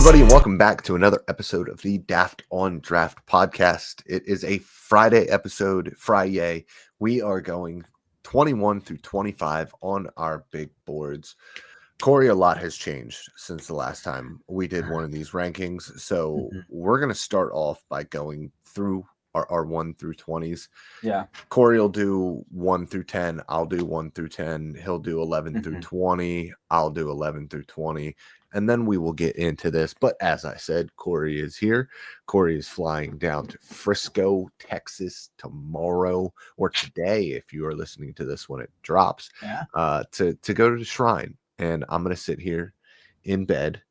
everybody, and welcome back to another episode of the Daft on Draft podcast. It is a Friday episode, Friday. We are going 21 through 25 on our big boards. Cory, a lot has changed since the last time we did one of these rankings. So we're going to start off by going through our 1 through 20s. Yeah. Cory will do 1 through 10. I'll do 1 through 10. He'll do 11 through 20. I'll do 11 through 20. And then we will get into this. But as I said, Cory is here. Cory is flying down to Frisco, Texas tomorrow or today, if you are listening to this when it drops, to go to the Shrine. And I'm going to sit here in bed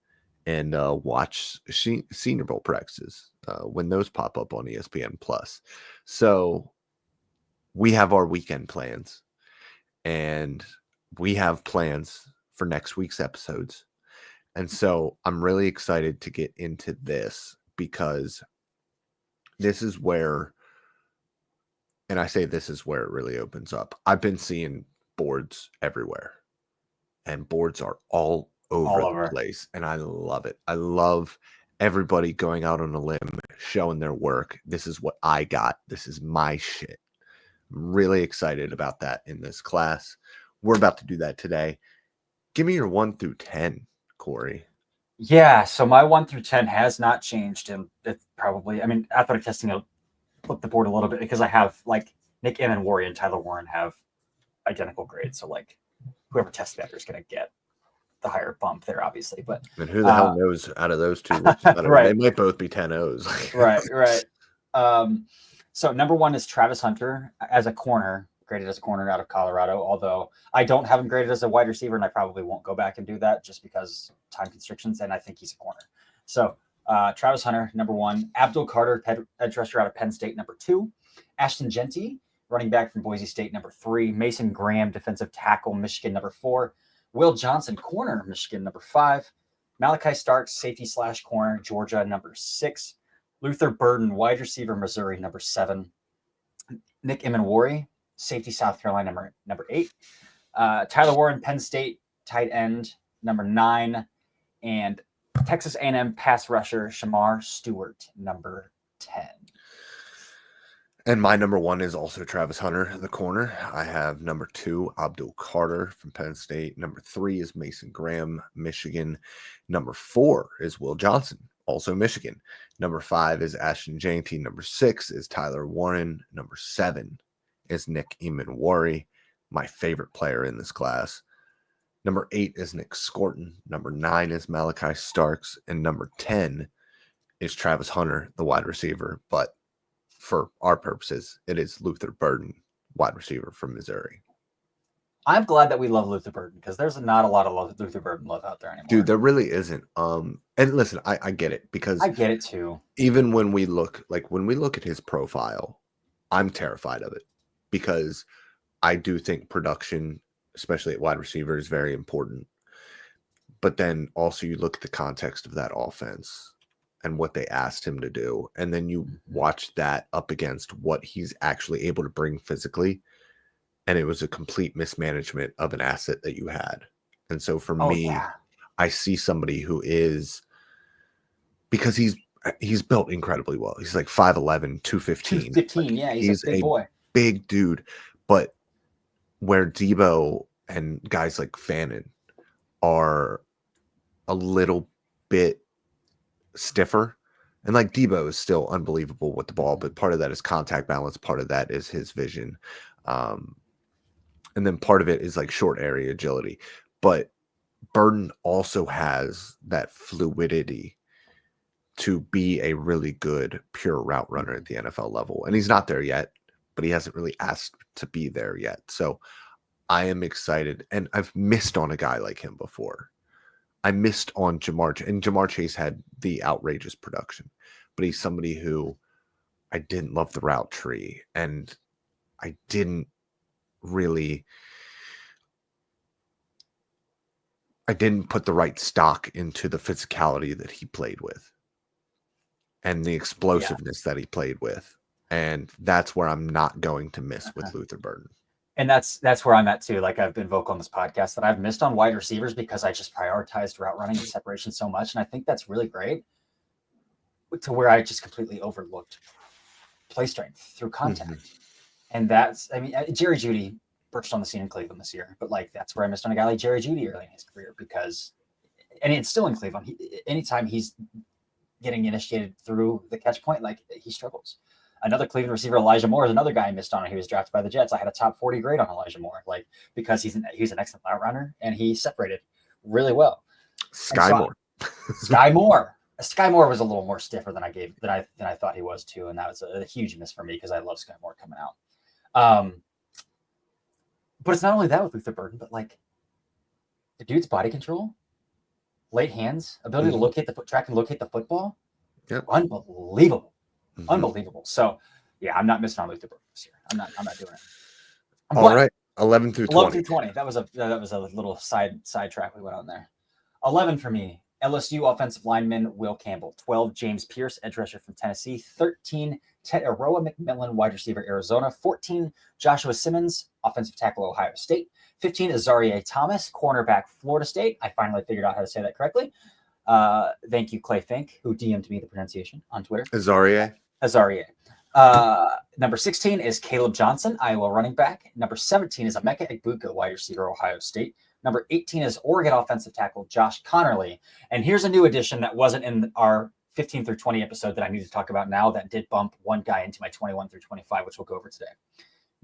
and watch Senior Bowl practices when those pop up on ESPN Plus. So we have our weekend plans, and we have plans for next week's episodes. And so I'm really excited to get into this because this is where, and I say this is where it really opens up. I've been seeing boards everywhere, and boards are all over the place, and I love it. I love everybody going out on a limb, showing their work. This is what I got. This is my shit. I'm really excited about that in this class. We're about to do that today. Give me your 1 through 10, Cory. Yeah, so my 1 through 10 has not changed, and it's probably, I mean, athletic testing will flip the board a little bit because I have like Nick Emenwari and Tyler Warren have identical grades, so like whoever tests better is going to get the higher bump there, obviously. But and who the hell knows out of those two? Right. They might both be 10-0s. right. So number 1 is Travis Hunter as a corner, graded as a corner out of Colorado, although I don't have him graded as a wide receiver, and I probably won't go back and do that just because time constrictions, and I think he's a corner. So Travis Hunter, number 1. Abdul Carter, edge rusher out of Penn State, number 2. Ashton Genty, running back from Boise State, number 3. Mason Graham, defensive tackle, Michigan, number 4. Will Johnson, corner, Michigan, number 5. Malachi Starks, safety/corner, Georgia, number 6. Luther Burden, wide receiver, Missouri, number 7. Nick Emenwari, safety, South Carolina, number 8. Tyler Warren, Penn State, tight end, number 9. And Texas A&M pass rusher, Shamar Stewart, number 10. And my number 1 is also Travis Hunter, the corner. I have number 2, Abdul Carter from Penn State. Number 3 is Mason Graham, Michigan. Number 4 is Will Johnson, also Michigan. Number 5 is Ashton Genty. Number 6 is Tyler Warren. Number 7 is Nick Emenwari, my favorite player in this class. Number 8 is Nick Scorton. Number 9 is Malachi Starks. And number 10 is Travis Hunter, the wide receiver. But for our purposes, it is Luther Burden, wide receiver from Missouri. I'm glad that we love Luther Burden because there's not a lot of Luther Burden love out there anymore. Dude, there really isn't. And listen, I get it because I get it too. Even when we look at his profile, I'm terrified of it because I do think production, especially at wide receiver, is very important. But then also you look at the context of that offense and what they asked him to do. And then you watch that up against what he's actually able to bring physically. And it was a complete mismanagement of an asset that you had. And so for me, I see somebody who is, because he's built incredibly well. He's like 5'11", 215. 215, yeah, he's a big boy. Big dude. But where Debo and guys like Fannin are a little bit stiffer, and like Debo is still unbelievable with the ball, but part of that is contact balance, part of that is his vision, and then part of it is like short area agility. But Burden also has that fluidity to be a really good pure route runner at the NFL level, and he's not there yet, but he hasn't really asked to be there yet. So I am excited, and I've missed on a guy like him before. I missed on Jamar, and Jamar Chase had the outrageous production, but he's somebody who I didn't love the route tree, and I didn't put the right stock into the physicality that he played with and the explosiveness that he played with. And that's where I'm not going to miss with Luther Burden. And that's where I'm at too. Like I've been vocal on this podcast that I've missed on wide receivers because I just prioritized route running and separation so much. And I think that's really great to where I just completely overlooked play strength through contact. And that's, I mean, Jerry Jeudy burst on the scene in Cleveland this year, but like that's where I missed on a guy like Jerry Jeudy early in his career because, and it's still in Cleveland. Anytime he's getting initiated through the catch point, like he struggles. Another Cleveland receiver, Elijah Moore, is another guy I missed on. He was drafted by the Jets. I had a top 40 grade on Elijah Moore, like because he's an excellent route runner and he separated really well. Sky Moore. Sky Moore. Sky Moore was a little more stiffer than I thought he was too, and that was a huge miss for me because I love Sky Moore coming out. But it's not only that with Luther Burden, but like the dude's body control, late hands, ability to locate the foot track and locate the football. Yep. Unbelievable. Unbelievable. So yeah, I'm not missing on Luther Burden this year. I'm not doing it. All right. 11 through 20. 11 through 20. That was a little side track we went on there. 11 for me. LSU offensive lineman Will Campbell. 12, James Pierce, edge rusher from Tennessee. 13, Teteroa McMillan, wide receiver, Arizona. 14, Joshua Simmons, offensive tackle, Ohio State. 15, Azarie Thomas, cornerback, Florida State. I finally figured out how to say that correctly. Thank you, Clay Fink, who DM'd me the pronunciation on Twitter. Azarie. Number 16 is Caleb Johnson, Iowa running back. Number 17 is Emeka Egbuka, wide receiver, Ohio State. Number 18 is Oregon offensive tackle Josh Connerly. And here's a new addition that wasn't in our 15 through 20 episode that I need to talk about now that did bump one guy into my 21 through 25, which we'll go over today.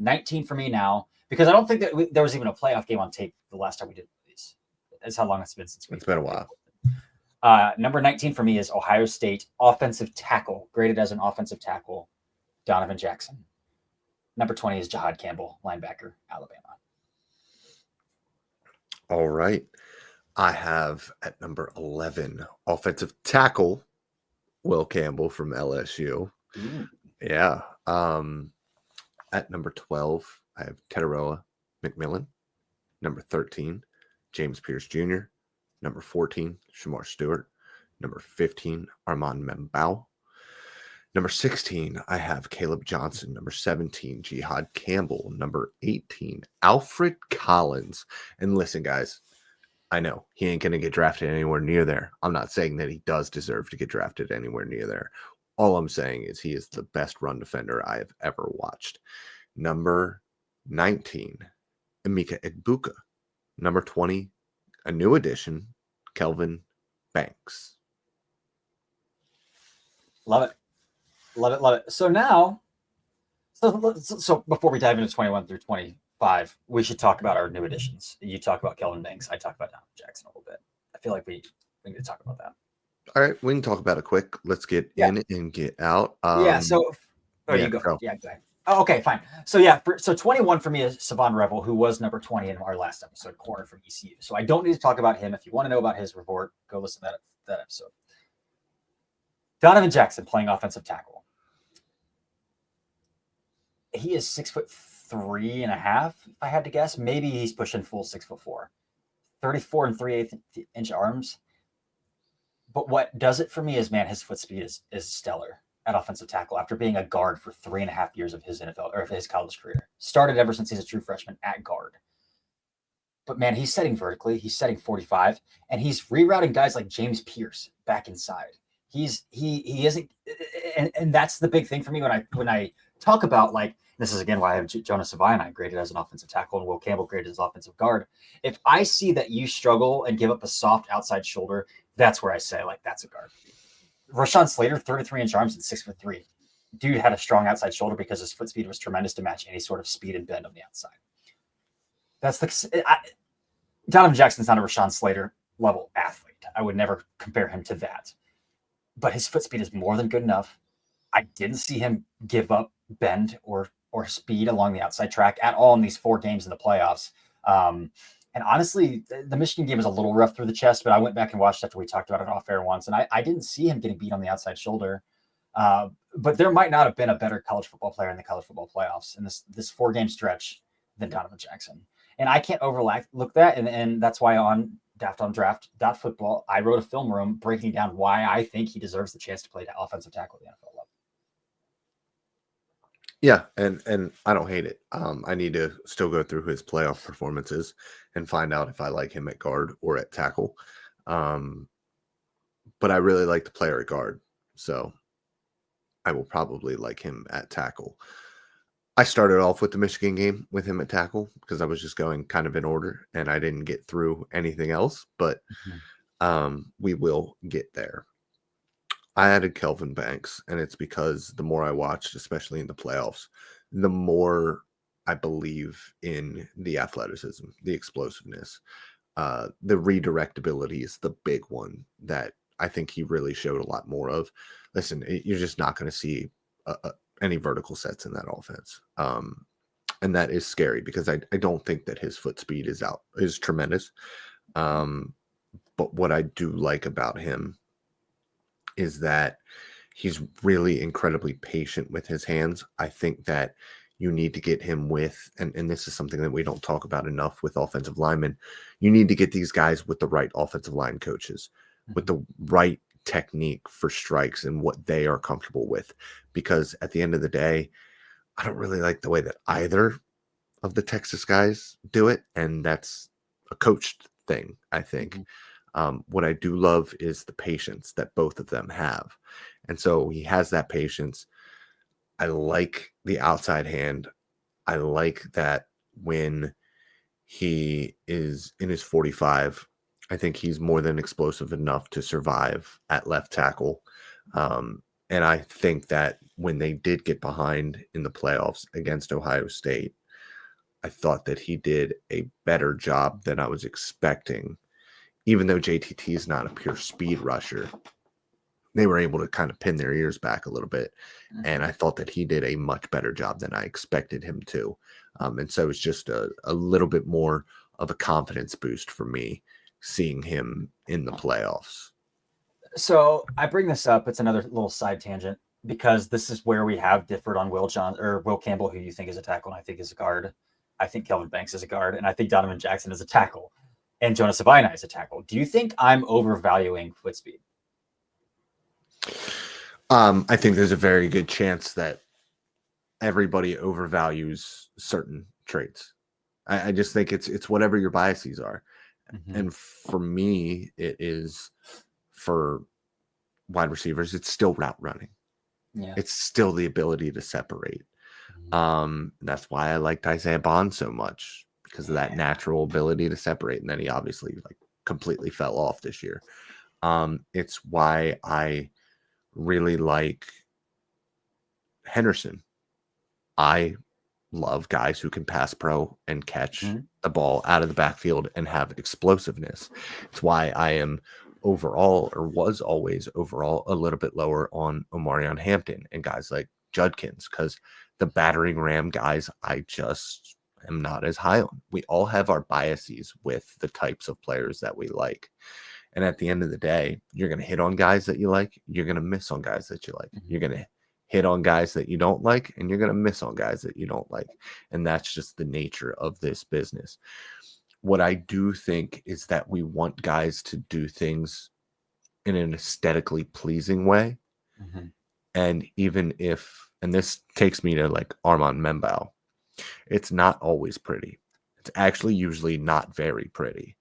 19 for me now, because I don't think that there was even a playoff game on tape the last time we did these. That's how long it's been since It's been a while. Number 19 for me is Ohio State offensive tackle, graded as an offensive tackle, Donovan Jackson. Number 20 is Jahad Campbell, linebacker, Alabama. All right. I have at number 11, offensive tackle, Will Campbell from LSU. Ooh. Yeah. At number 12, I have Teteroa McMillan. Number 13, James Pierce Jr. Number 14, Shamar Stewart. Number 15, Armand Membao. Number 16, I have Caleb Johnson. Number 17, Jihad Campbell. Number 18, Alfred Collins. And listen, guys, I know he ain't going to get drafted anywhere near there. I'm not saying that he does deserve to get drafted anywhere near there. All I'm saying is he is the best run defender I have ever watched. Number 19, Emeka Egbuka. Number 20, a new addition, Kelvin Banks. Love it. Love it. Love it. So now, so before we dive into 21 through 25, we should talk about our new additions. You talk about Kelvin Banks. I talk about Donovan Jackson a little bit. I feel like we need to talk about that. All right. We can talk about it quick. Let's get in and get out. So, you go. Yeah, go ahead. Oh, okay, fine. So so 21 for me is Savon Revel, who was number 20 in our last episode, corner from ECU. So I don't need to talk about him. If you want to know about his report, go listen to that episode. Donovan Jackson playing offensive tackle. He is 6'3.5", if I had to guess. Maybe he's pushing full 6'4". 34 and 3/8 inch arms. But what does it for me is, man, his foot speed is stellar at offensive tackle after being a guard for 3.5 years of his NFL or of his college career. Started ever since he's a true freshman at guard. But man, he's setting vertically. He's setting 45, and he's rerouting guys like James Pierce back inside. He isn't, and that's the big thing for me when I talk about, like, this is again why I have Jonas Savaianai graded as an offensive tackle and Will Campbell graded as offensive guard. If I see that you struggle and give up a soft outside shoulder, that's where I say, like, that's a guard. Rashawn Slater, 33-inch arms and 6'3". Dude had a strong outside shoulder because his foot speed was tremendous to match any sort of speed and bend on the outside. Donovan Jackson's not a Rashawn Slater level athlete. I would never compare him to that. But his foot speed is more than good enough. I didn't see him give up bend or speed along the outside track at all in these 4 games in the playoffs. And honestly, the Michigan game was a little rough through the chest, but I went back and watched after we talked about it off air once, and I didn't see him getting beat on the outside shoulder. But there might not have been a better college football player in the college football playoffs in this 4-game stretch than Donovan Jackson. And I can't overlook that. And that's why on DaftOnDraft.football, I wrote a film room breaking down why I think he deserves the chance to play offensive tackle at the NFL level. Yeah, and I don't hate it. I need to still go through his playoff performances and find out if I like him at guard or at tackle. Um, but I really like the player at guard, so I will probably like him at tackle. I started off with the Michigan game with him at tackle because I was just going kind of in order and I didn't get through anything else, but Mhm. we will get there. I added Kelvin Banks, and it's because the more I watched, especially in the playoffs, the more I believe in the athleticism, the explosiveness, the redirectability is the big one that I think he really showed a lot more of. Listen, you're just not going to see any vertical sets in that offense. And that is scary because I don't think that his foot speed is tremendous. But what I do like about him is that he's really incredibly patient with his hands. I think that you need to get him with, and this is something that we don't talk about enough with offensive linemen, you need to get these guys with the right offensive line coaches, with Mhm. the right technique for strikes and what they are comfortable with. Because at the end of the day, I don't really like the way that either of the Texas guys do it. And that's a coached thing, I think. Mhm. What I do love is the patience that both of them have. And so he has that patience. I like the outside hand. I like that when he is in his 45, I think he's more than explosive enough to survive at left tackle. And I think that when they did get behind in the playoffs against Ohio State, I thought that he did a better job than I was expecting. Even though JTT is not a pure speed rusher, they were able to kind of pin their ears back a little bit. And I thought that he did a much better job than I expected him to. And so it's just a little bit more of a confidence boost for me seeing him in the playoffs. So I bring this up. It's another little side tangent because this is where we have differed on Will Campbell, who you think is a tackle and I think is a guard. I think Kelvin Banks is a guard, and I think Donovan Jackson is a tackle, and Jonas Sabina is a tackle. Do you think I'm overvaluing foot speed? I think there's a very good chance that everybody overvalues certain traits. I just think it's whatever your biases are. Mm-hmm. And for me, it is for wide receivers, it's still route running. Yeah. It's still the ability to separate. Mm-hmm. That's why I liked Isaiah Bond so much because of that natural ability to separate. And then he obviously like completely fell off this year. It's why I really like Henderson. I love guys who can pass pro and catch Mm-hmm. the ball out of the backfield and have explosiveness. It's why I am overall, or was always overall, a little bit lower on Omarion Hampton and guys like Judkins, because the battering ram guys I just am not as high on. We all have our biases with the types of players that we like. And at the end of the day, you're going to hit on guys that you like. You're going to miss on guys that you like. Mm-hmm. You're going to hit on guys that you don't like, and you're going to miss on guys that you don't like. And that's just the nature of this business. What I do think is that we want guys to do things in an aesthetically pleasing way. Mm-hmm. And even if, and this takes me to like Armand Membao, it's not always pretty. It's actually usually not very pretty.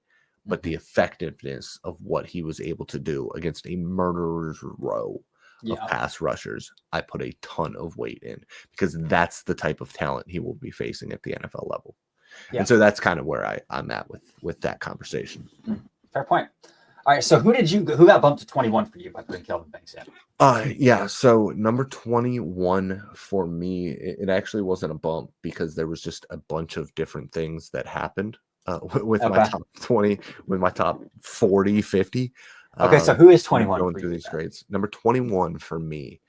But Mm-hmm. the effectiveness of what he was able to do against a murderer's row of Yeah. pass rushers, I put a ton of weight in because that's the type of talent he will be facing at the NFL level. Yeah. And so that's kind of where I'm at with that conversation. Fair point. All right. So who got bumped to 21 for you by putting Kelvin Banks in? Yeah, so number 21 for me, it actually wasn't a bump because there was just a bunch of different things that happened with my Okay. top 20, with my top 40, 50. Okay. So who is Kind of 21 going for through you these then? grades. Number 21 for me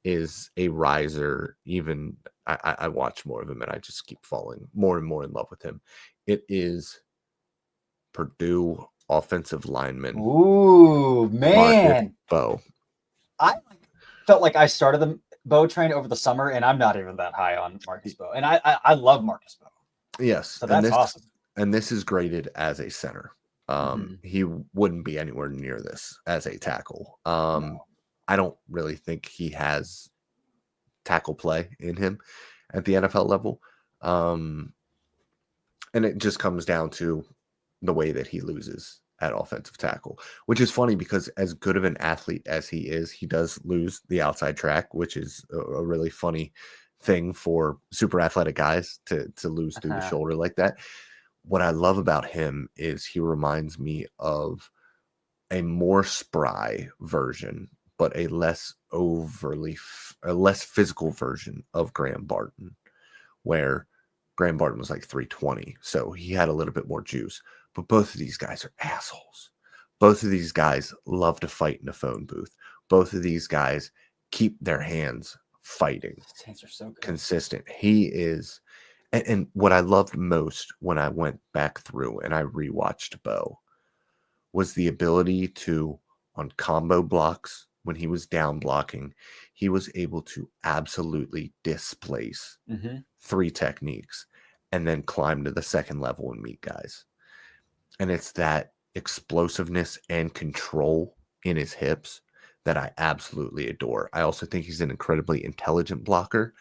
is a riser. Even I watch more of him and I just keep falling more and more in love with him. It is Purdue offensive lineman Ooh, Marcus man. Bow. I felt like I started the Bow train over the summer, and I'm not even that high on Marcus Bow. And I love Marcus Bow. Yes, So that's awesome. and this is graded as a center. Mm-hmm. He wouldn't be anywhere near this as a tackle. No. I don't really think he has tackle play in him at the NFL level. And it just comes down to the way that he loses at offensive tackle, which is funny because as good of an athlete as he is, he does lose the outside track, which is a really funny thing for super athletic guys to lose through the shoulder like that. What I love about him is he reminds me of a more spry version, but a less physical version of Graham Barton, where Graham Barton was like 320, so he had a little bit more juice. But both of these guys are assholes. Both of these guys love to fight in a phone booth. Both of these guys keep their hands fighting. His hands are so good. Consistent. He is. And what I loved most when I went back through and I rewatched Bo was the ability to, on combo blocks, when he was down blocking, he was able to absolutely displace 3 techniques and then climb to the second level and meet guys. And it's that explosiveness and control in his hips that I absolutely adore. I also think he's an incredibly intelligent blocker.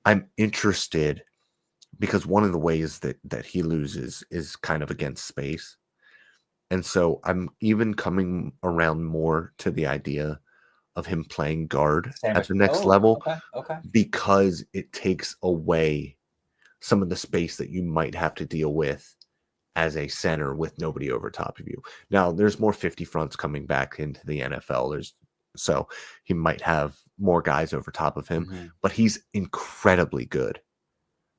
I'm interested because one of the ways that he loses is kind of against space. And so I'm even coming around more to the idea of him playing guard at the next level because it takes away some of the space that you might have to deal with as a center with nobody over top of you. Now, there's more 50 fronts coming back into the NFL. So he might have more guys over top of him, but he's incredibly good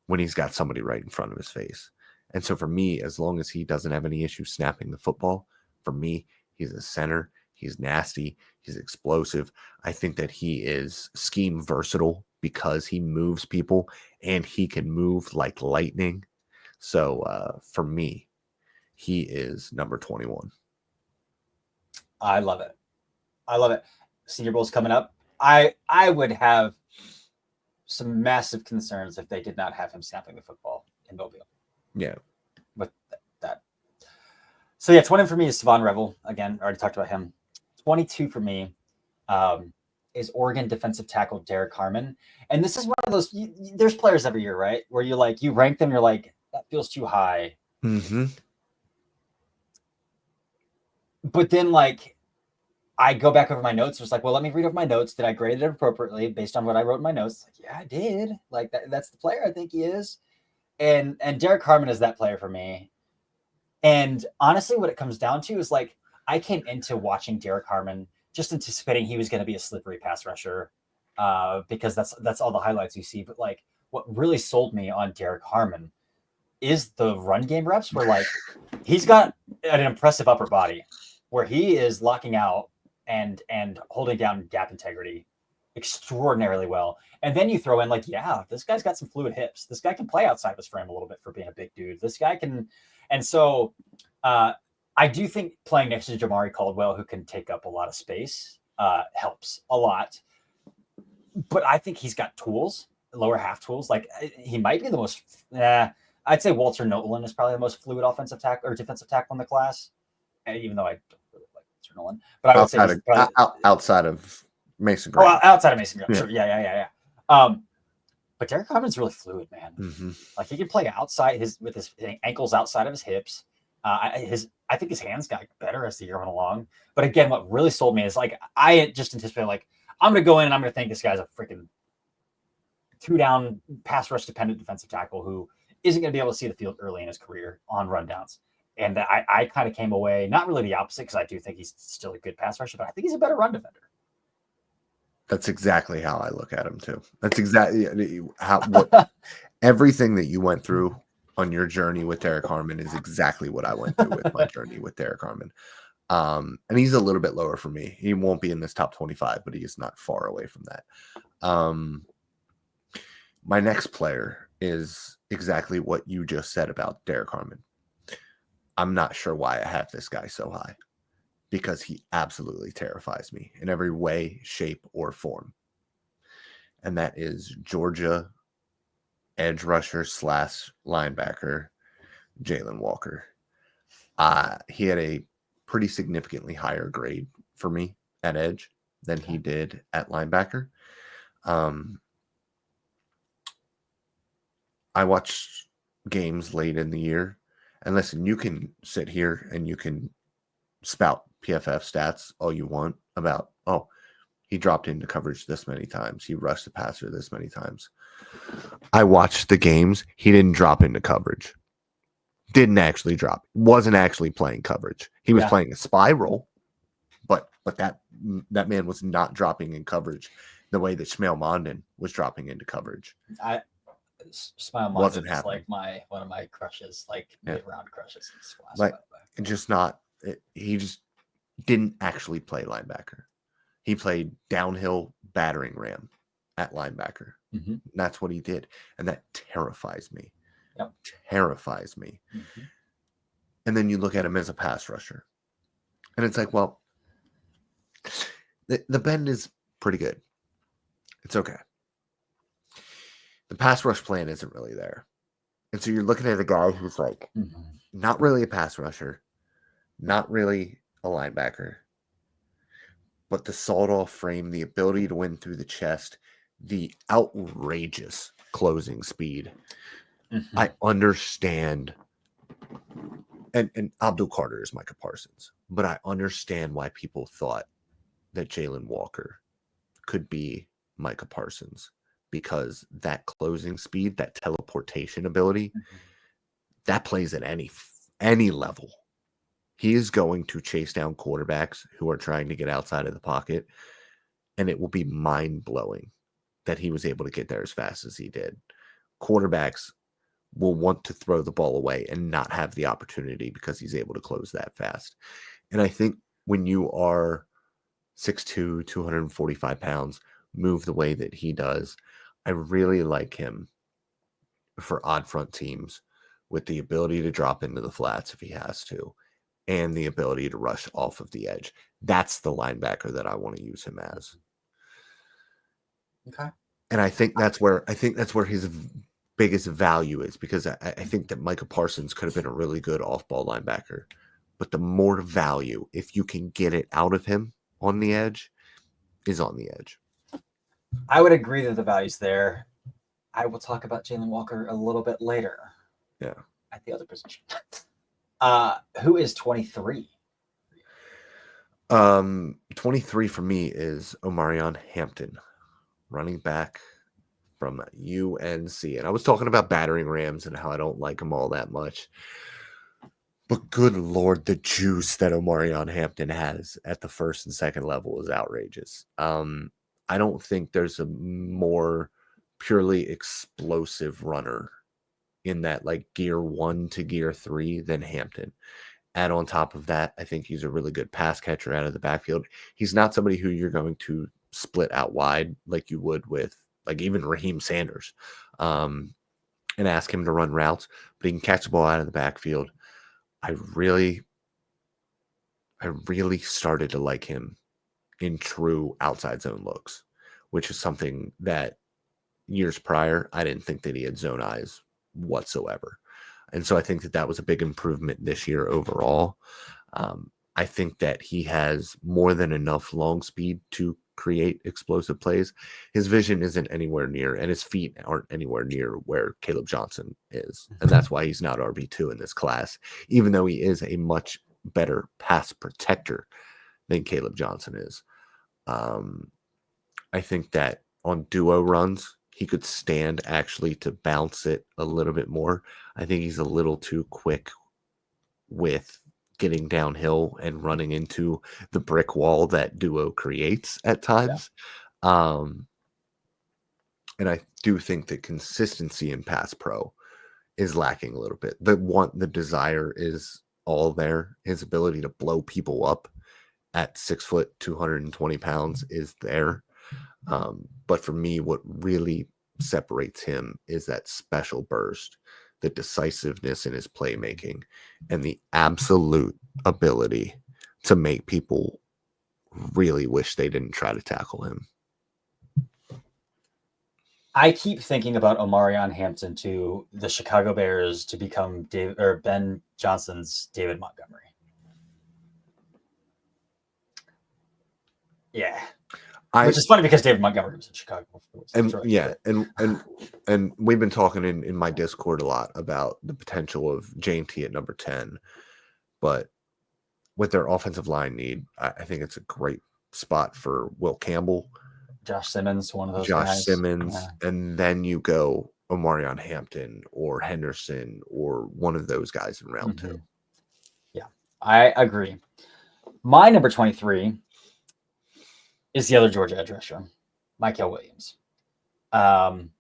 when he's got somebody right in front of his face. And so for me, as long as he doesn't have any issue snapping the football, for me, he's a center. He's nasty. He's explosive. I think that he is scheme versatile because he moves people and he can move like lightning. So for me, he is number 21. I love it. I love it. Senior Bowl's coming up. I would have some massive concerns if they did not have him snapping the football in Mobile. Yeah. With that. So yeah, 20 for me is Savon Revel. Again, I already talked about him. 22 for me is Oregon defensive tackle Derek Harmon. And this is one of those, there's players every year, right? Where you rank them, you're like, that feels too high. But then I go back over my notes. It was like, well, let me read over my notes. Did I grade it appropriately based on what I wrote in my notes? Like, yeah, I did. That's the player I think he is. And Derek Harmon is that player for me. And honestly, what it comes down to is I came into watching Derek Harmon just anticipating he was going to be a slippery pass rusher because that's all the highlights you see. But what really sold me on Derek Harmon is the run game reps where he's got an impressive upper body where he is locking out and holding down gap integrity extraordinarily well. And then you throw in this guy's got some fluid hips. This guy can play outside his frame a little bit for being a big dude. This guy can. And so I do think playing next to Jamari Caldwell, who can take up a lot of space, helps a lot. But I think he's got tools, lower half tools. He might be the most, I'd say Walter Nolan is probably the most fluid offensive tackle or defensive tackle in the class, even though I don't really like Walter Nolan. But I would say outside of Mason Graham. Outside of Mason Graham. Sure. Yeah. But Derek Harmon's really fluid, man. He can play outside with his ankles outside of his hips. I think his hands got better as the year went along. But again, what really sold me is I just anticipated I'm going to go in and I'm going to think this guy's a freaking 2-down pass rush dependent defensive tackle who isn't going to be able to see the field early in his career on rundowns. And I kind of came away not really the opposite because I do think he's still a good pass rusher, but I think he's a better run defender. That's exactly how I look at him too. That's exactly everything that you went through on your journey with Derek Harmon is exactly what I went through with my journey with Derek Harmon. And he's a little bit lower for me. He won't be in this top 25, but he is not far away from that. My next player is exactly what you just said about Derek Harmon. I'm not sure why I have this guy so high because he absolutely terrifies me in every way, shape, or form. And that is Georgia edge rusher / linebacker, Jalon Walker. He had a pretty significantly higher grade for me at edge than he did at linebacker. I watched games late in the year, and listen, you can sit here and you can spout PFF stats all you want about, oh, he dropped into coverage this many times, he rushed the passer this many times. I watched the games. He didn't drop into coverage. Didn't actually drop. Wasn't actually playing coverage. He was playing a spiral, but that man was not dropping in coverage the way that Shmuel Mondin was dropping into coverage. Shmuel Mondin is like one of my crushes, like mid-round crushes in this class. Like, just not. He just didn't actually play linebacker. He played downhill battering ram at linebacker. Mm-hmm. That's what he did, and that terrifies me. Yep. Terrifies me. Mm-hmm. And then you look at him as a pass rusher, and it's like, well, the bend is pretty good. It's okay. The pass rush plan isn't really there. And so you're looking at a guy who's like not really a pass rusher, not really a linebacker, but the sawed-off frame, the ability to win through the chest, the outrageous closing speed. Mm-hmm. I understand, and Abdul Carter is Micah Parsons, but I understand why people thought that Jalon Walker could be Micah Parsons, because that closing speed, that teleportation ability, that plays at any level. He is going to chase down quarterbacks who are trying to get outside of the pocket, and it will be mind-blowing that he was able to get there as fast as he did. Quarterbacks will want to throw the ball away and not have the opportunity because he's able to close that fast. And I think when you are 6'2", 245 pounds, move the way that he does, I really like him for odd front teams with the ability to drop into the flats if he has to, and the ability to rush off of the edge. That's the linebacker that I want to use him as. Okay. And I think that's where his biggest value is, because I think that Micah Parsons could have been a really good off-ball linebacker. But the more value, if you can get it out of him on the edge, is on the edge. I would agree that the value's there. I will talk about Jalon Walker a little bit later. Yeah. At the other position. Who is 23? 23 for me is Omarion Hampton, running back from UNC. And I was talking about battering rams and how I don't like them all that much. But good Lord, the juice that Omarion Hampton has at the first and second level is outrageous. I don't think there's a more purely explosive runner in that like gear 1 to gear 3 than Hampton. And on top of that, I think he's a really good pass catcher out of the backfield. He's not somebody who you're going to split out wide like you would with like even Raheem Sanders and ask him to run routes, but he can catch the ball out of the backfield. I really started to like him in true outside zone looks, which is something that years prior, I didn't think that he had zone eyes whatsoever. And so I think that was a big improvement this year overall. I think that he has more than enough long speed to create explosive plays. His vision isn't anywhere near, and his feet aren't anywhere near where Caleb Johnson is. And that's why he's not RB2 in this class, even though he is a much better pass protector than Caleb Johnson is. I think that on duo runs, he could stand actually to bounce it a little bit more. I think he's a little too quick with getting downhill and running into the brick wall that duo creates at times. Yeah. And I do think that consistency in pass pro is lacking a little bit. The desire is all there. His ability to blow people up at 6 foot, 220 pounds is there. But for me, what really separates him is that special burst, the decisiveness in his playmaking, and the absolute ability to make people really wish they didn't try to tackle him. I keep thinking about Omarion Hampton to the Chicago Bears to become Ben Johnson's David Montgomery. Yeah. Which is funny because David Montgomery was in Chicago. And right. And we've been talking in my Discord a lot about the potential of J&T at number 10, but with their offensive line need, I think it's a great spot for Will Campbell, Josh Simmons, one of those Josh guys. Simmons, and then you go Omarion Hampton or Henderson or one of those guys in round 2. Yeah, I agree. My number 23 is the other Georgia edge rusher, Mykel Williams. I'm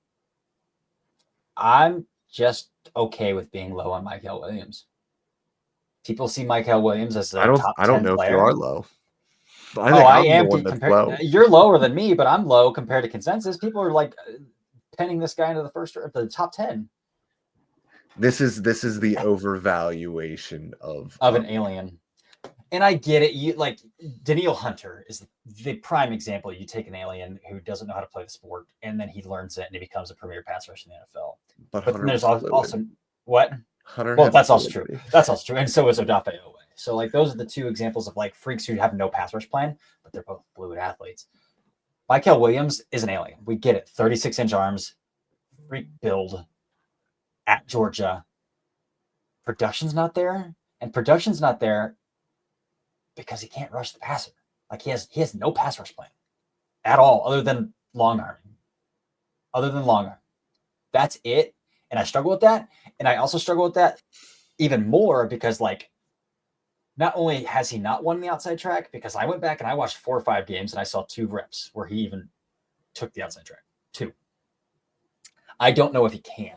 just okay with being low on Mykel Williams. People see Mykel Williams as a top 10 I don't know player. If you are low. I am compared. You're lower than me, but I'm low compared to consensus. People are like penning this guy into the top 10. This is the overvaluation of an alien. And I get it. You like Danielle Hunter is the prime example. You take an alien who doesn't know how to play the sport, and then he learns it and he becomes a premier pass rusher in the NFL. But there's also what? Hunter. Well, that's also true. That's also true. And so is Odafe Oweh. So like those are the two examples of like freaks who have no pass rush plan, but they're both fluid athletes. Mykel Williams is an alien. We get it. 36-inch arms, freak build at Georgia. Production's not there, and production's not there because he can't rush the passer. Like he has no pass rush plan at all, other than long arm. That's it. And I struggle with that. And I also struggle with that even more because like, not only has he not won the outside track, because I went back and I watched 4 or 5 games and I saw 2 reps where he even took the outside track. 2. I don't know if he can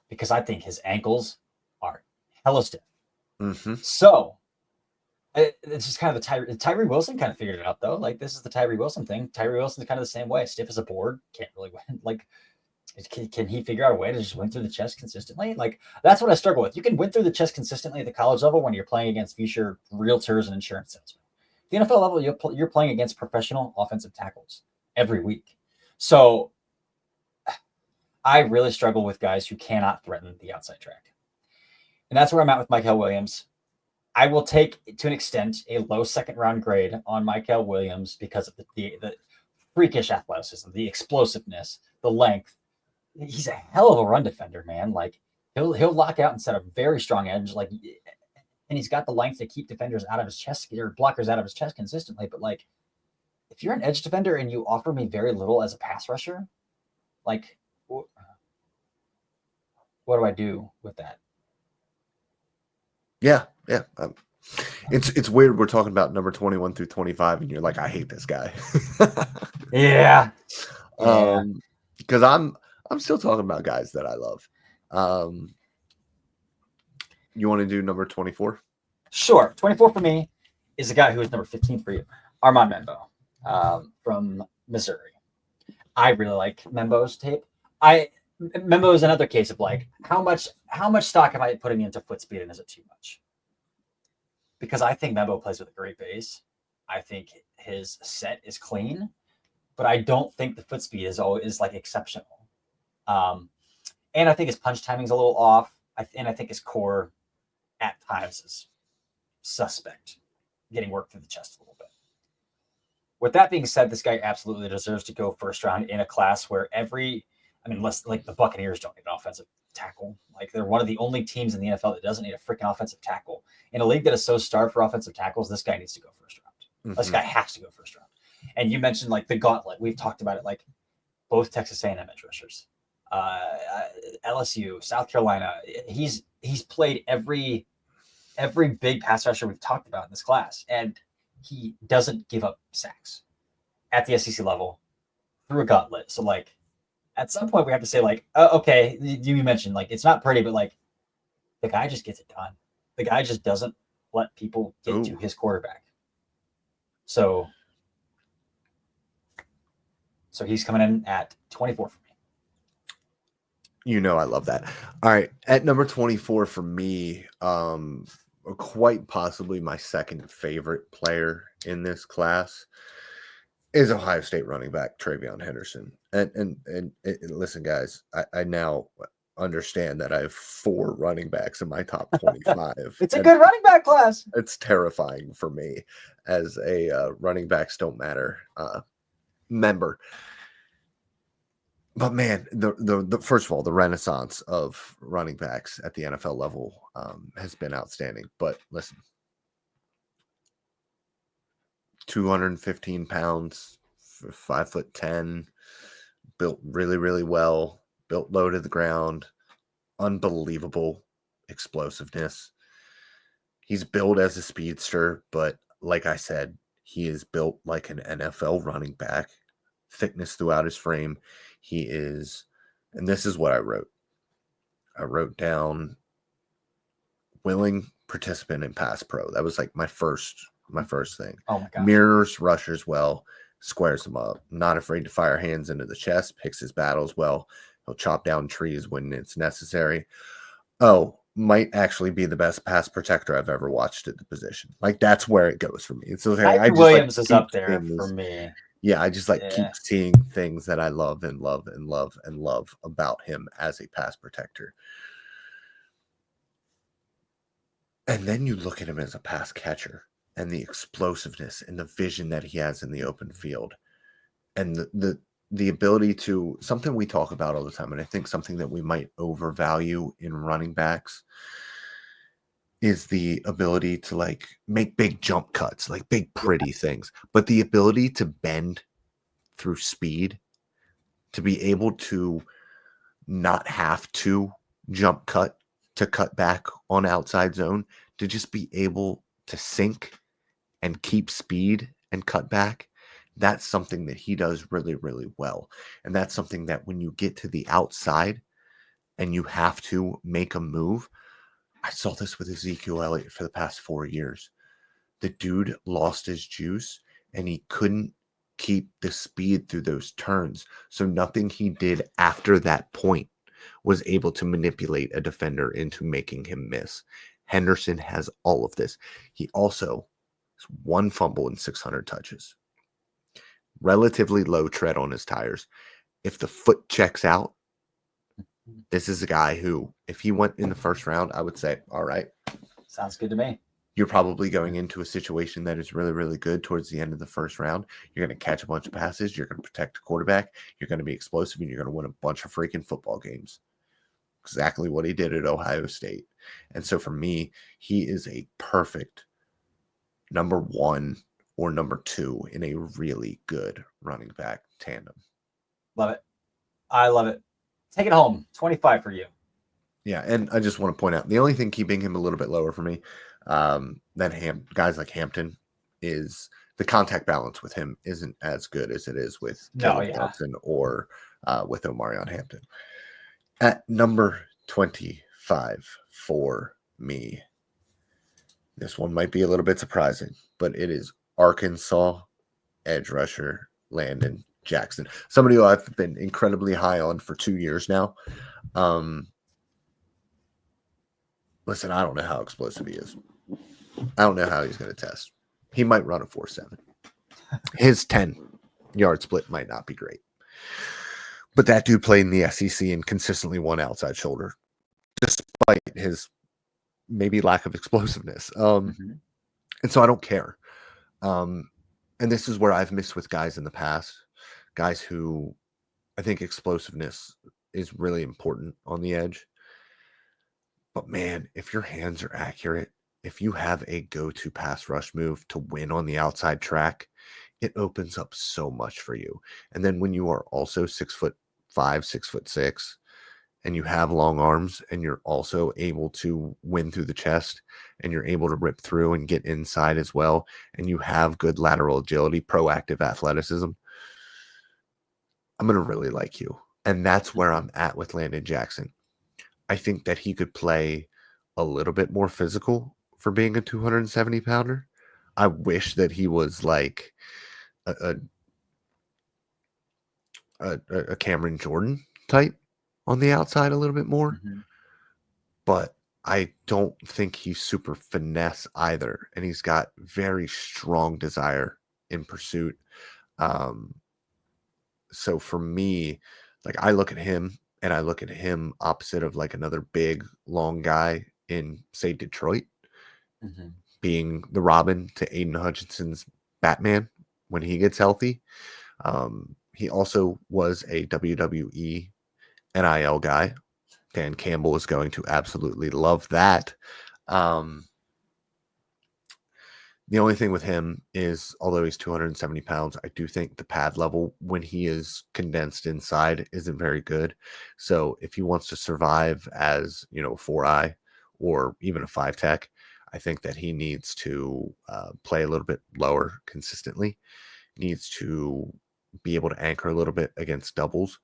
because I think his ankles are hella stiff. So it's just kind of the Tyree Wilson kind of figured it out though. Like this is the Tyree Wilson thing. Tyree Wilson's kind of the same way. Stiff as a board, can't really win. Like, can he figure out a way to just win through the chest consistently? Like that's what I struggle with. You can win through the chest consistently at the college level when you're playing against future realtors and insurance salesmen. The NFL level, you're playing against professional offensive tackles every week. So I really struggle with guys who cannot threaten the outside track. And that's where I'm at with Mykel Williams. I will take, to an extent, a low second-round grade on Mykel Williams because of the freakish athleticism, the explosiveness, the length. He's a hell of a run defender, man. Like he'll lock out and set a very strong edge. Like, and he's got the length to keep defenders out of his chest or blockers out of his chest consistently. But like, if you're an edge defender and you offer me very little as a pass rusher, like, what do I do with that? Yeah. It's weird. We're talking about number 21 through 25, and you're like, I hate this guy. Yeah. Because I'm still talking about guys that I love. You want to do number 24? Sure. 24 for me is a guy who is number 15 for you, Armand Membo from Missouri. I really like Membo's tape. Membo is another case of like, how much stock am I putting into foot speed, and is it too much? Because I think Membo plays with a great base. I think his set is clean, but I don't think the foot speed is like exceptional. And I think his punch timing is a little off. And I think his core at times is suspect, getting worked through the chest a little bit. With that being said, this guy absolutely deserves to go first round in a class where unless like the Buccaneers don't need an offensive tackle. Like they're one of the only teams in the NFL that doesn't need a freaking offensive tackle. In a league that is so starved for offensive tackles, this guy needs to go first round. This guy has to go first round. And you mentioned like the gauntlet. We've talked about it, like both Texas A&M edge rushers, LSU, South Carolina. He's played every big pass rusher we've talked about in this class, and he doesn't give up sacks at the SEC level through a gauntlet. So like, at some point we have to say like, okay, you mentioned like it's not pretty, but like the guy just gets it done. The guy just doesn't let people get to his quarterback. So he's coming in at 24 for me. You know I love that. All right, at number 24 for me, quite possibly my second favorite player in this class is Ohio State running back Travion Henderson. And listen, guys, I now understand that I have 4 running backs in my top 25. It's a good running back class. It's terrifying for me as a running backs don't matter member. But man, the first of all, the renaissance of running backs at the NFL level has been outstanding. But listen, 215 pounds, 5'10", built really, really well, built low to the ground, unbelievable explosiveness. He's built as a speedster, but like I said, he is built like an NFL running back. Thickness throughout his frame. He is, and this is what I wrote. I wrote down willing participant in pass pro. That was like my first thing. Oh my gosh. Mirrors rushers well, squares them up. Not afraid to fire hands into the chest, picks his battles well. He'll chop down trees when it's necessary. Oh, might actually be the best pass protector I've ever watched at the position. Like that's where it goes for me. It's okay. Kyrie Williams is up there for me. Yeah, I just keep seeing things that I love and love and love and love about him as a pass protector. And then you look at him as a pass catcher and the explosiveness and the vision that he has in the open field and the ability to, something we talk about all the time, and I think something that we might overvalue in running backs is the ability to make big jump cuts, like big pretty things, but the ability to bend through speed, to be able to not have to jump cut to cut back on outside zone, to just be able to sink and keep speed and cut back. That's something that he does really, really well. And that's something that when you get to the outside and you have to make a move, I saw this with Ezekiel Elliott for the past 4 years. The dude lost his juice and he couldn't keep the speed through those turns. So nothing he did after that point was able to manipulate a defender into making him miss. Henderson has all of this. He also has 1 fumble in 600 touches. Relatively low tread on his tires. If the foot checks out, this is a guy who, if he went in the first round, I would say, all right. Sounds good to me. You're probably going into a situation that is really, really good towards the end of the first round. You're going to catch a bunch of passes. You're going to protect the quarterback. You're going to be explosive, and you're going to win a bunch of freaking football games. Exactly what he did at Ohio State. And so for me, he is a perfect number 1 or number 2 in a really good running back tandem. Love it. I love it. Take it home. 25 for you. Yeah, and I just want to point out, the only thing keeping him a little bit lower for me than guys like Hampton is the contact balance with him isn't as good as it is with Caleb Johnson or with Omarion Hampton. At number 25 for me, this one might be a little bit surprising, but it is Arkansas edge rusher Landon Jackson, somebody who I've been incredibly high on for 2 years now. Listen, I don't know how explosive he is. I don't know how he's going to test. He might run a 4.7. His 10-yard split might not be great. But that dude played in the SEC and consistently won outside shoulder, despite his maybe lack of explosiveness. And so I don't care. And this is where I've missed with guys in the past, guys who I think explosiveness is really important on the edge. But man, if your hands are accurate, if you have a go-to pass rush move to win on the outside track, it opens up so much for you. And then when you are also 6'5", 6'6", and you have long arms and you're also able to win through the chest and you're able to rip through and get inside as well, and you have good lateral agility, proactive athleticism, I'm going to really like you. And that's where I'm at with Landon Jackson. I think that he could play a little bit more physical for being a 270-pounder. I wish that he was like a Cameron Jordan type on the outside a little bit more. But I don't think he's super finesse either. And he's got very strong desire in pursuit. So for me, I look at him and I look at him opposite of another big, long guy in, say, Detroit, being the Robin to Aiden Hutchinson's Batman when he gets healthy. He also was a WWE NIL guy. Dan Campbell is going to absolutely love that. The only thing with him is, although he's 270 pounds, I do think the pad level when he is condensed inside isn't very good. So if he wants to survive as, you know, 4-eye or even a 5-tech, I think that he needs to play a little bit lower consistently, needs to be able to anchor a little bit against doubles.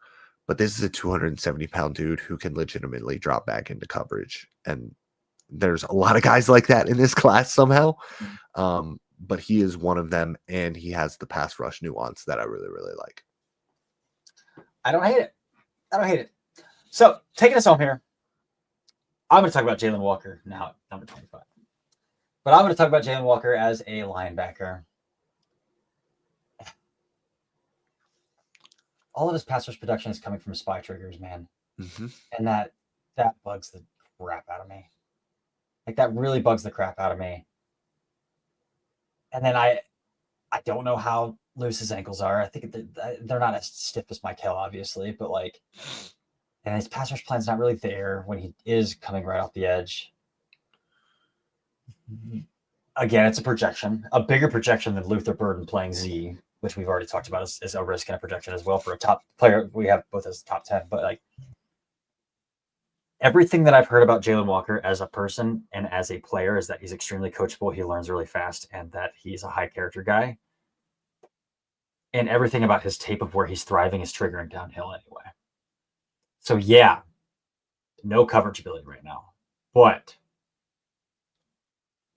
But this is a 270-pound dude who can legitimately drop back into coverage. And there's a lot of guys like that in this class somehow. But he is one of them, and he has the pass rush nuance that I really, really like. I don't hate it. So taking us home here, I'm going to talk about Jalon Walker now at number 25. But I'm going to talk about Jalon Walker as a linebacker. All of his pass rush production is coming from spy triggers, man. Mm-hmm. And that bugs the crap out of me. Like, that really bugs the crap out of me. And then I don't know how loose his ankles are. I think they're not as stiff as Mike Hill, obviously, but like, and his pass rush plan's not really there when he is coming right off the edge. Again, it's a projection, a bigger projection than Luther Burden playing Z, which we've already talked about as a risk and a projection as well for a top player. We have both as top 10, but like, everything that I've heard about Jalon Walker as a person and as a player is that he's extremely coachable. He learns really fast and that he's a high character guy. And everything about his tape of where he's thriving is triggering downhill anyway. So yeah, no coverage ability right now. But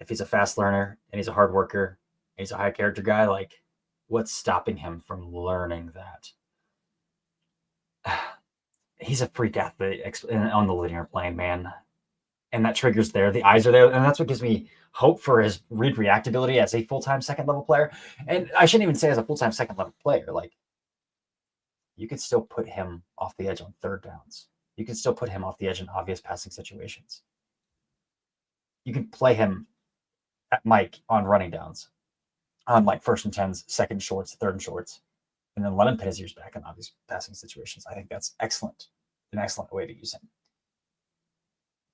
if he's a fast learner and he's a hard worker, and he's a high character guy, like, what's stopping him from learning that? He's a freak athlete on the linear plane, man. And that trigger's there. The eyes are there. And that's what gives me hope for his read reactability as a full-time second level player. And I shouldn't even say as a full-time second level player. Like, you could still put him off the edge on third downs. You can still put him off the edge in obvious passing situations. You can play him at Mike on running downs, on like first and 10s, second and shorts, third and shorts, and then let him pin his ears back in obvious passing situations. I think that's excellent, an excellent way to use him.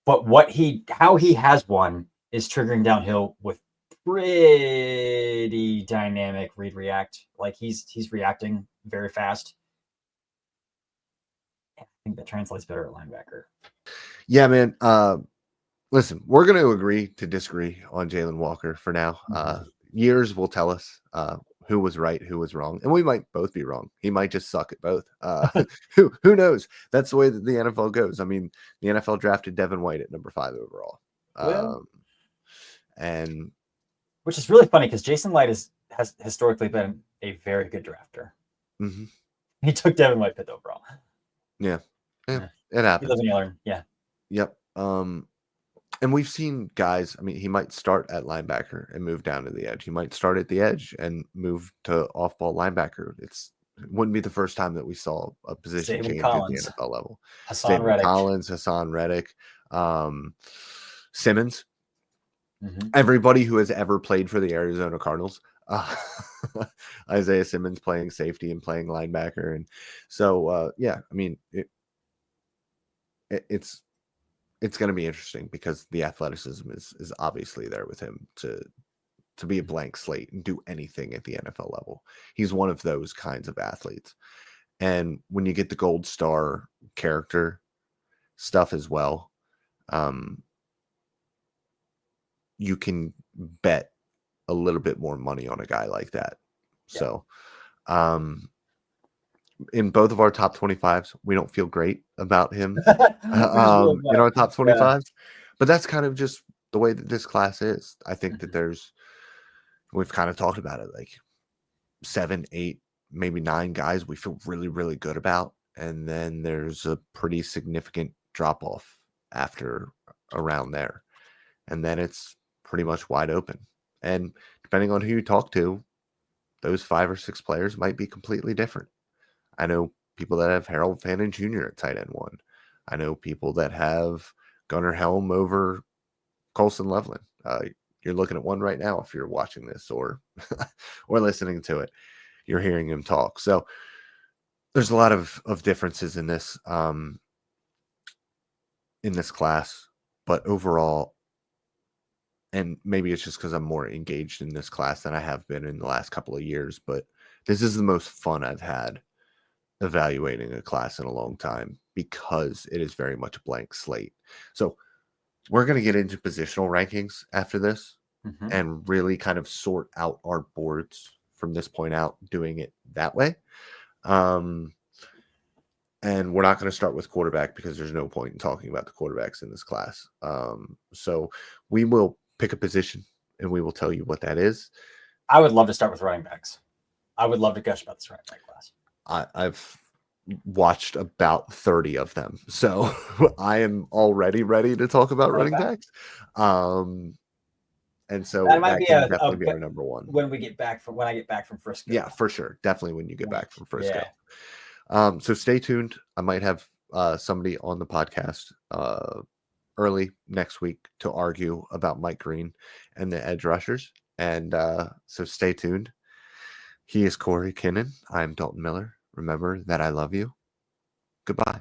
But how he has won is triggering downhill with pretty dynamic read react. Like, he's reacting very fast. I think that translates better at linebacker. Yeah, man. Listen, we're going to agree to disagree on Jalon Walker for now. Years will tell us who was right, who was wrong, and we might both be wrong. He might just suck at both. Who knows? That's the way that the NFL goes. I mean, the NFL drafted Devin White at number 5 overall, and which is really funny because Jason Light has historically been a very good drafter. Mm-hmm. He took Devin White 5th overall. Yeah, it happens. He lives and you learn. Yeah. Yep. And we've seen guys, I mean, he might start at linebacker and move down to the edge. He might start at the edge and move to off-ball linebacker. It wouldn't be the first time that we saw a position change at the NFL level. Hassan Reddick, Simmons. Mm-hmm. Everybody who has ever played for the Arizona Cardinals. Isaiah Simmons playing safety and playing linebacker. And so, yeah, I mean, it's going to be interesting because the athleticism is obviously there with him to be a blank slate and do anything at the NFL level. He's one of those kinds of athletes. And when you get the gold star character stuff as well, you can bet a little bit more money on a guy like that. Yeah. So, in both of our top 25s, we don't feel great about him in our top 25s, yeah. But that's kind of just the way that this class is. I think that we've kind of talked about it, like 7, 8, maybe 9 guys we feel really, really good about. And then there's a pretty significant drop off after around there. And then it's pretty much wide open. And depending on who you talk to, those 5 or 6 players might be completely different. I know people that have Harold Fannin Jr. at tight end 1. I know people that have Gunnar Helm over Colson Loveland. You're looking at one right now if you're watching this or or listening to it. you're hearing him talk. So there's a lot of differences in this class, but overall, and maybe it's just because I'm more engaged in this class than I have been in the last couple of years, but this is the most fun I've had evaluating a class in a long time because it is very much a blank slate. So we're going to get into positional rankings after this and really kind of sort out our boards from this point out, doing it that way. And we're not going to start with quarterback because there's no point in talking about the quarterbacks in this class. So we will pick a position and we will tell you what that is. I would love to start with running backs. I would love to gush about this running back class. I've watched about 30 of them, so I am already ready to talk about running backs. And so that might can definitely be our number one when I get back from Frisco. Yeah, for sure. Definitely when you get back from Frisco. Yeah. So stay tuned. I might have somebody on the podcast early next week to argue about Mike Green and the edge rushers. And so stay tuned. He is Cory Kinnan. I'm Dalton Miller. Remember that I love you. Goodbye.